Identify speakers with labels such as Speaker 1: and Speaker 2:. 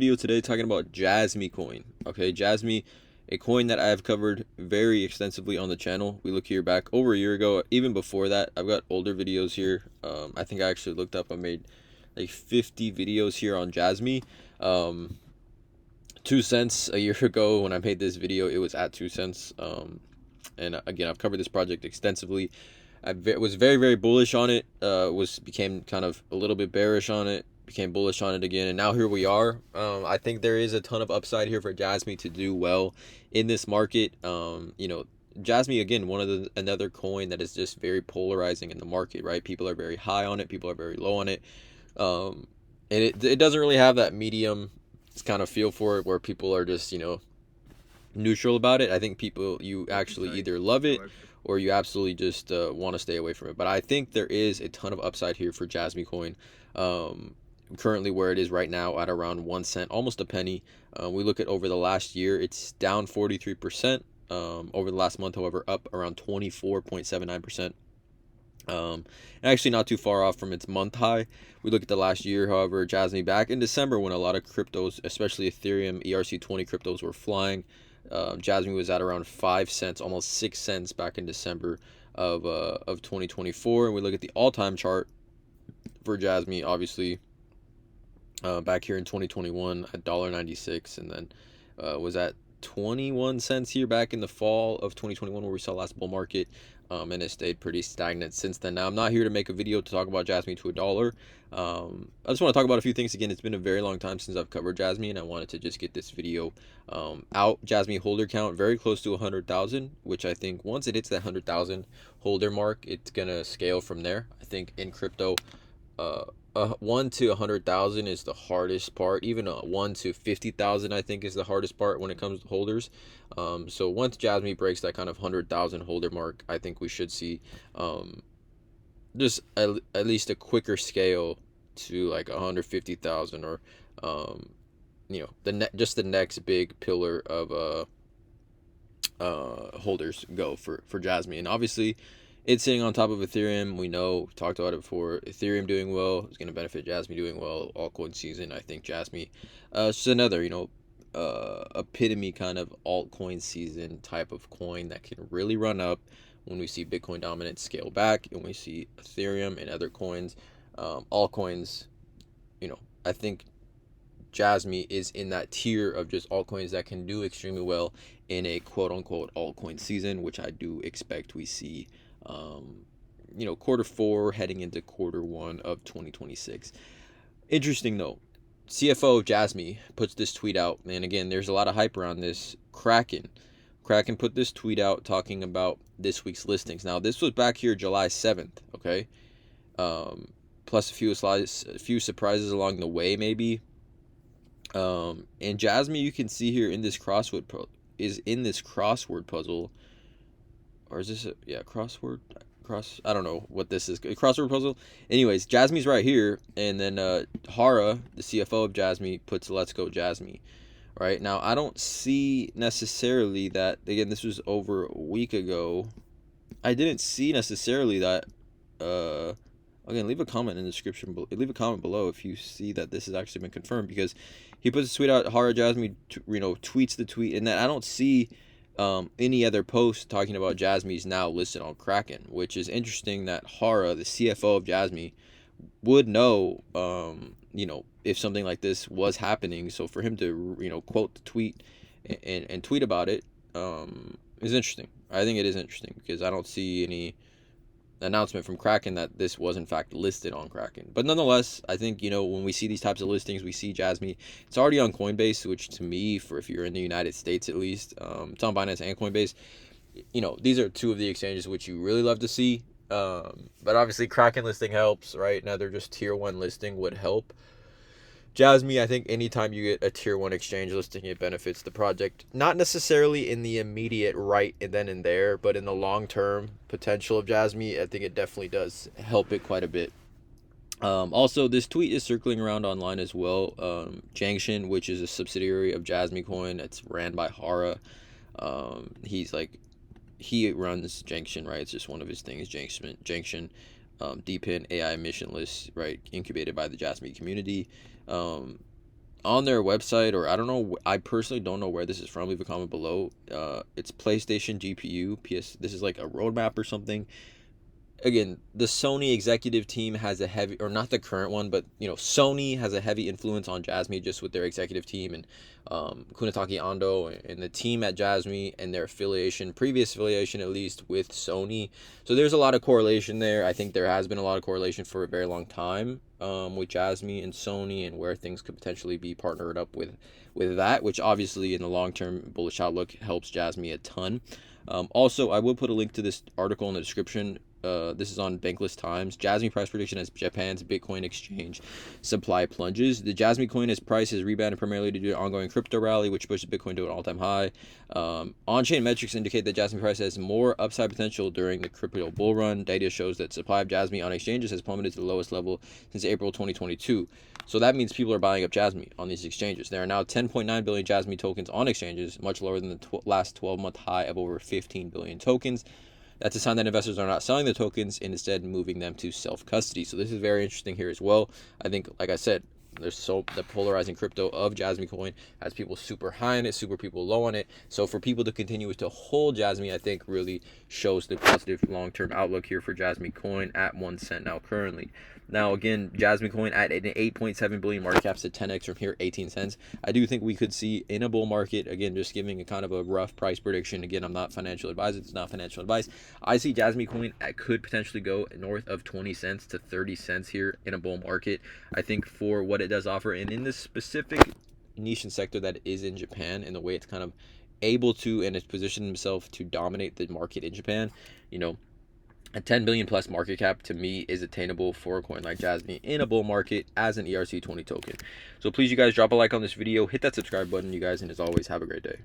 Speaker 1: Video today talking about Jasmy Coin. Okay, Jasmy, a coin that I have covered very extensively on the channel. We look here back over a year ago. Even before that, I've got older videos here. I think I actually looked up. I made like 50 videos here on Jasmy. 2 cents a year ago when I made this video, it was at 2 cents. And again, I've covered this project extensively. I was very bullish on it. Became kind of a little bit bearish on it. Became bullish on it again, and now here we are. I think there is a ton of upside here for Jasmy to do well in this market. Jasmy, again, another coin that is just very polarizing in the market, right? People are very high on it. People are very low on it. And it doesn't really have that medium kind of feel for it where people are just neutral about it. I think you actually either love it or you absolutely just want to stay away from it. But I think there is a ton of upside here for Jasmy Coin. Currently where it is right now at around 1 cent, almost a penny. We look at over the last year, it's down 43%. Over the last month, however, up around 24.79%. Actually not too far off from its month high. We look at the last year, however, Jasmy back in December when a lot of cryptos, especially Ethereum, ERC20 cryptos were flying. Jasmy was at around 5 cents, almost 6 cents back in December of 2024. And we look at the all-time chart for Jasmy, obviously, back here in 2021 at $1.96, and then was at 21 cents here back in the fall of 2021 where we saw last bull market. And it stayed pretty stagnant since then. Now, I'm not here to make a video to talk about Jasmy to $1. I just want to talk about a few things. Again, it's been a very long time since I've covered Jasmy, and I wanted to just get this video out. Jasmy holder count very close to 100,000, which I think once it hits that 100,000 holder mark, it's going to scale from there. I think in crypto, 1 to 100,000 is the hardest part. Even 1 to 50,000, I think, is the hardest part when it comes to holders. So once Jasmy breaks that kind of 100,000 holder mark, I think we should see just at least a quicker scale to like 150,000 or just the next big pillar of holders go for Jasmy. And obviously it's sitting on top of Ethereum. We know, we talked about it before. Ethereum doing well is going to benefit Jasmy doing well. Altcoin season, I think Jasmy is just another, epitome kind of altcoin season type of coin that can really run up when we see Bitcoin dominance scale back and we see Ethereum and other coins, altcoins. I think Jasmy is in that tier of just altcoins that can do extremely well in a quote unquote altcoin season, which I do expect we see Q4 heading into Q1 of 2026. Interesting though, CFO of Jasmy puts this tweet out, and again, there's a lot of hype around this. Kraken put this tweet out talking about this week's listings. Now, this was back here July 7th, okay? Plus a few surprises along the way, maybe. And Jasmy, you can see here in this crossword puzzle, or is this I don't know what this is. Crossword puzzle. Anyways, Jasmy's right here, and then Hara, the CFO of Jasmy, puts "Let's go Jasmy." Right now, I don't see necessarily that. Again, this was over a week ago. I didn't see necessarily that. Again, leave a comment in the description. Leave a comment below if you see that this has actually been confirmed, because he puts a tweet out. Hara Jasmy, tweets the tweet, and then I don't see any other post talking about Jasmy's now listed on Kraken, which is interesting that Hara, the CFO of Jasmy, would know, if something like this was happening. So for him to, quote the tweet and tweet about it is interesting. I think it is interesting because I don't see any announcement from Kraken that this was in fact listed on Kraken. But nonetheless, I think when we see these types of listings, we see Jasmy, it's already on Coinbase, which to me, for if you're in the United States at least, it's on Binance and Coinbase. These are two of the exchanges which you really love to see. But obviously Kraken listing helps, right? Another just tier 1 listing would help Jasmy. I think anytime you get a tier 1 exchange listing, it benefits the project. Not necessarily in the immediate right and then and there, but in the long-term potential of Jasmy, I think it definitely does help it quite a bit. Also, this tweet is circling around online as well. Junction, which is a subsidiary of Jasmy Coin, it's ran by Hara. He runs Junction, right? It's just one of his things, Junction. DeepIn AI missionless, right, incubated by the Jasmy community. on their website, or I don't know, I personally don't know where this is from. Leave a comment below. It's PlayStation GPU PS. This is like a roadmap or something. Again, the Sony executive team has a heavy, or not the current one, but Sony has a heavy influence on Jasmy just with their executive team, and Kunitake Ando and the team at Jasmy and their previous affiliation at least, with Sony. So there's a lot of correlation there. I think there has been a lot of correlation for a very long time with Jasmy and Sony, and where things could potentially be partnered up with that, which obviously in the long term bullish outlook helps Jasmy a ton. Also, I will put a link to this article in the description. This is on Bankless Times. Jasmy price prediction as Japan's Bitcoin exchange supply plunges. The Jasmy Coin price has rebounded primarily due to ongoing crypto rally, which pushes Bitcoin to an all-time high. On-chain metrics indicate that Jasmy price has more upside potential during the crypto bull run. Data shows that supply of Jasmy on exchanges has plummeted to the lowest level since April 2022. So that means people are buying up Jasmy on these exchanges. There are now 10.9 billion Jasmy tokens on exchanges, much lower than the last 12-month high of over 15 billion tokens. That's a sign that investors are not selling the tokens and instead moving them to self-custody. So this is very interesting here as well. I think, like I said, there's the polarizing crypto of Jasmy Coin has people super high on it, super people low on it. So for people to continue to hold Jasmy, I think really shows the positive long-term outlook here for Jasmy Coin at 1 cent now currently. Now, again, Jasmy Coin at an 8.7 billion market cap to 10x from here, 18 cents. I do think we could see in a bull market, again, just giving a kind of a rough price prediction. Again, I'm not financial advisor. It's not financial advice. I see Jasmy Coin could potentially go north of 20 cents to 30 cents here in a bull market. I think for what it does offer, and in this specific niche and sector that is in Japan, and the way it's kind of able to, and it's positioned himself to dominate the market in Japan, a 10 billion plus market cap to me is attainable for a coin like Jasmy in a bull market as an ERC20 token. So please, you guys, drop a like on this video, hit that subscribe button, you guys, and as always, have a great day.